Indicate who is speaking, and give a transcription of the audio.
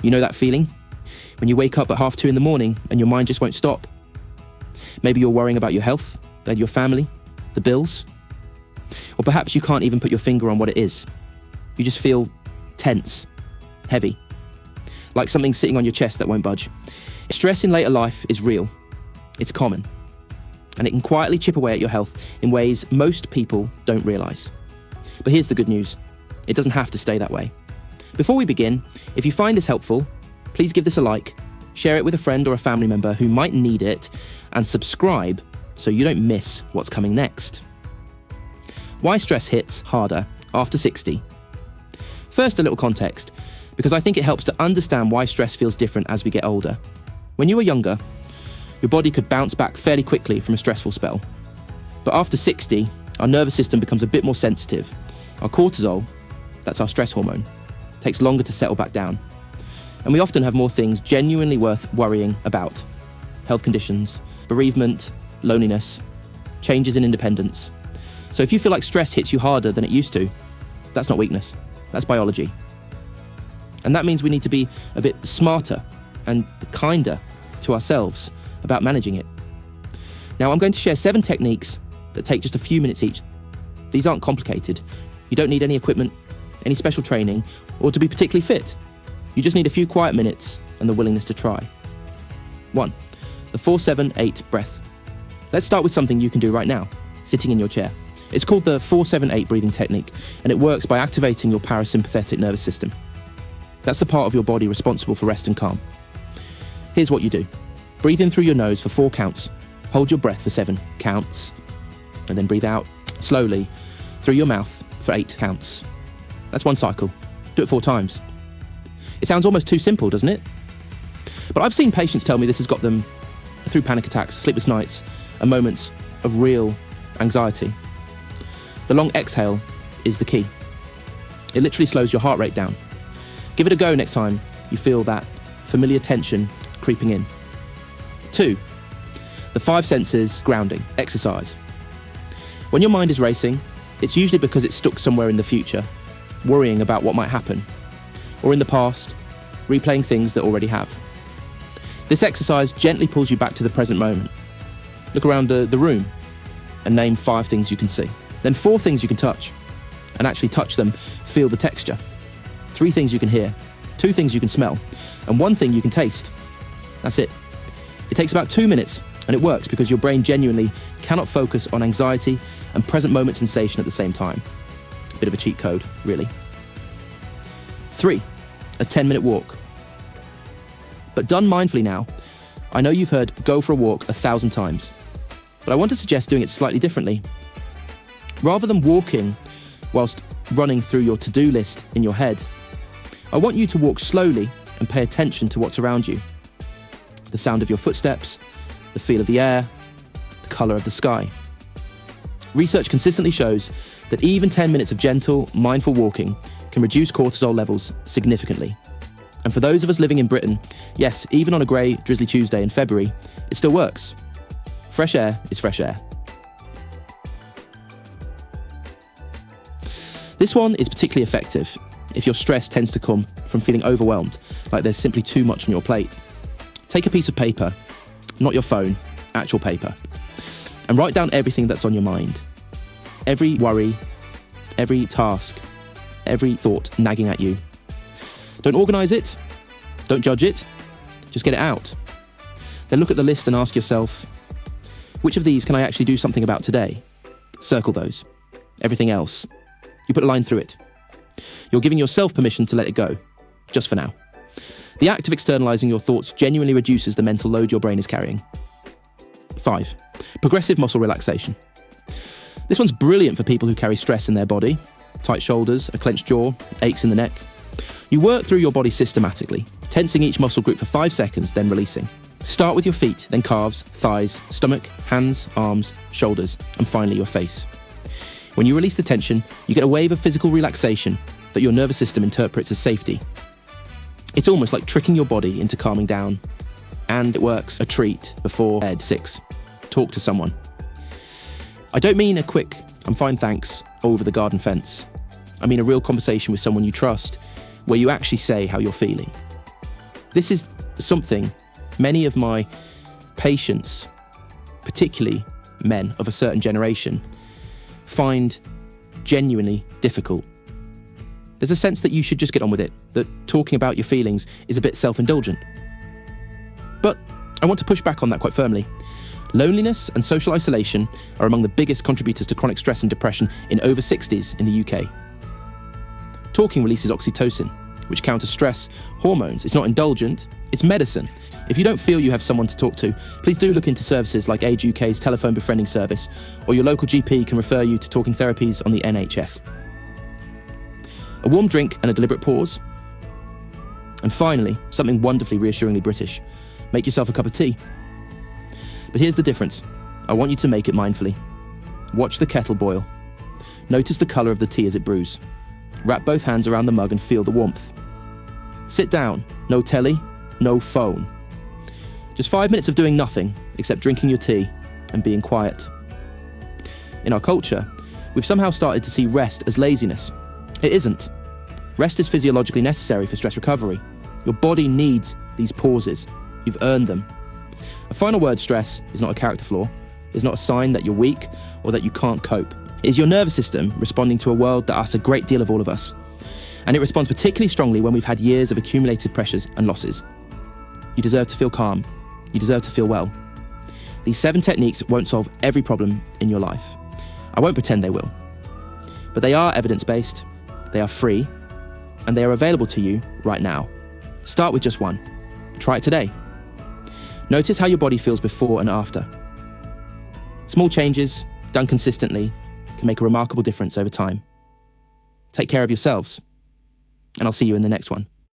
Speaker 1: You know that feeling? When you wake up at 2:30 in the morning and your mind just won't stop. Maybe you're worrying about your health, your family, the bills. Or perhaps you can't even put your finger on what it is. You just feel tense, heavy, like something sitting on your chest that won't budge. Stress in later life is real. It's common. And it can quietly chip away at your health in ways most people don't realise. But here's the good news. It doesn't have to stay that way. Before we begin, if you find this helpful, please give this a like, share it with a friend or a family member who might need it, and subscribe so you don't miss what's coming next. Why stress hits harder after 60. First, a little context, because I think it helps to understand why stress feels different as we get older. When you were younger, your body could bounce back fairly quickly from a stressful spell. But after 60, our nervous system becomes a bit more sensitive. Our cortisol, that's our stress hormone, takes longer to settle back down. And we often have more things genuinely worth worrying about. Health conditions, bereavement, loneliness, changes in independence. So if you feel like stress hits you harder than it used to, that's not weakness, that's biology. And that means we need to be a bit smarter and kinder to ourselves about managing it. Now, I'm going to share 7 techniques that take just a few minutes each. These aren't complicated. You don't need any equipment, any special training, or to be particularly fit. You just need a few quiet minutes and the willingness to try. 1. The 4-7-8 breath. Let's start with something you can do right now, sitting in your chair. It's called the 4-7-8 breathing technique, and it works by activating your parasympathetic nervous system. That's the part of your body responsible for rest and calm. Here's what you do. Breathe in through your nose for 4 counts. Hold your breath for 7 counts. And then breathe out slowly through your mouth for 8 counts. That's 1 cycle. Do it 4 times. It sounds almost too simple, doesn't it? But I've seen patients tell me this has got them through panic attacks, sleepless nights, and moments of real anxiety. The long exhale is the key. It literally slows your heart rate down. Give it a go next time you feel that familiar tension creeping in. 2. The 5 senses grounding exercise. When your mind is racing, it's usually because it's stuck somewhere in the future, worrying about what might happen, or in the past, replaying things that already have. This exercise gently pulls you back to the present moment. Look around the room and name 5 things you can see. Then 4 things you can touch, and actually touch them, feel the texture. 3 things you can hear, 2 things you can smell, and 1 thing you can taste. That's it. It takes about 2 minutes, and it works because your brain genuinely cannot focus on anxiety and present moment sensation at the same time. A bit of a cheat code, really. 3. A 10-minute walk. But done mindfully now. I know you've heard go for a walk 1,000 times, but I want to suggest doing it slightly differently. Rather than walking whilst running through your to-do list in your head, I want you to walk slowly and pay attention to what's around you. The sound of your footsteps, the feel of the air, the colour of the sky. Research consistently shows that even 10 minutes of gentle, mindful walking can reduce cortisol levels significantly. And for those of us living in Britain, yes, even on a grey, drizzly Tuesday in February, it still works. Fresh air is fresh air. This one is particularly effective if your stress tends to come from feeling overwhelmed, like there's simply too much on your plate. Take a piece of paper, not your phone, actual paper, and write down everything that's on your mind. Every worry, every task, every thought nagging at you. Don't organise it, don't judge it, just get it out. Then look at the list and ask yourself, which of these can I actually do something about today? Circle those. Everything else, you put a line through it. You're giving yourself permission to let it go, just for now. The act of externalising your thoughts genuinely reduces the mental load your brain is carrying. 5. Progressive muscle relaxation. This one's brilliant for people who carry stress in their body, tight shoulders, a clenched jaw, aches in the neck. You work through your body systematically, tensing each muscle group for 5 seconds, then releasing. Start with your feet, then calves, thighs, stomach, hands, arms, shoulders, and finally your face. When you release the tension, you get a wave of physical relaxation that your nervous system interprets as safety. It's almost like tricking your body into calming down. And it works. A treat before bed. 6. Talk to someone. I don't mean a quick, "I'm fine, thanks," over the garden fence. I mean a real conversation with someone you trust, where you actually say how you're feeling. This is something many of my patients, particularly men of a certain generation, find genuinely difficult. There's a sense that you should just get on with it, that talking about your feelings is a bit self-indulgent. But I want to push back on that quite firmly. Loneliness and social isolation are among the biggest contributors to chronic stress and depression in over 60s in the UK. Talking releases oxytocin, which counters stress hormones. It's not indulgent, it's medicine. If you don't feel you have someone to talk to, please do look into services like Age UK's telephone befriending service, or your local GP can refer you to talking therapies on the NHS. A warm drink and a deliberate pause. And finally, something wonderfully reassuringly British. Make yourself a cup of tea. But here's the difference. I want you to make it mindfully. Watch the kettle boil. Notice the colour of the tea as it brews. Wrap both hands around the mug and feel the warmth. Sit down. No telly, no phone. Just 5 minutes of doing nothing except drinking your tea and being quiet. In our culture, we've somehow started to see rest as laziness. It isn't. Rest is physiologically necessary for stress recovery. Your body needs these pauses. You've earned them. A final word, stress is not a character flaw. It's not a sign that you're weak or that you can't cope. It is your nervous system responding to a world that asks a great deal of all of us. And it responds particularly strongly when we've had years of accumulated pressures and losses. You deserve to feel calm. You deserve to feel well. These 7 techniques won't solve every problem in your life. I won't pretend they will. But they are evidence-based, they are free, and they are available to you right now. Start with just one. Try it today. Notice how your body feels before and after. Small changes, done consistently, can make a remarkable difference over time. Take care of yourselves, and I'll see you in the next one.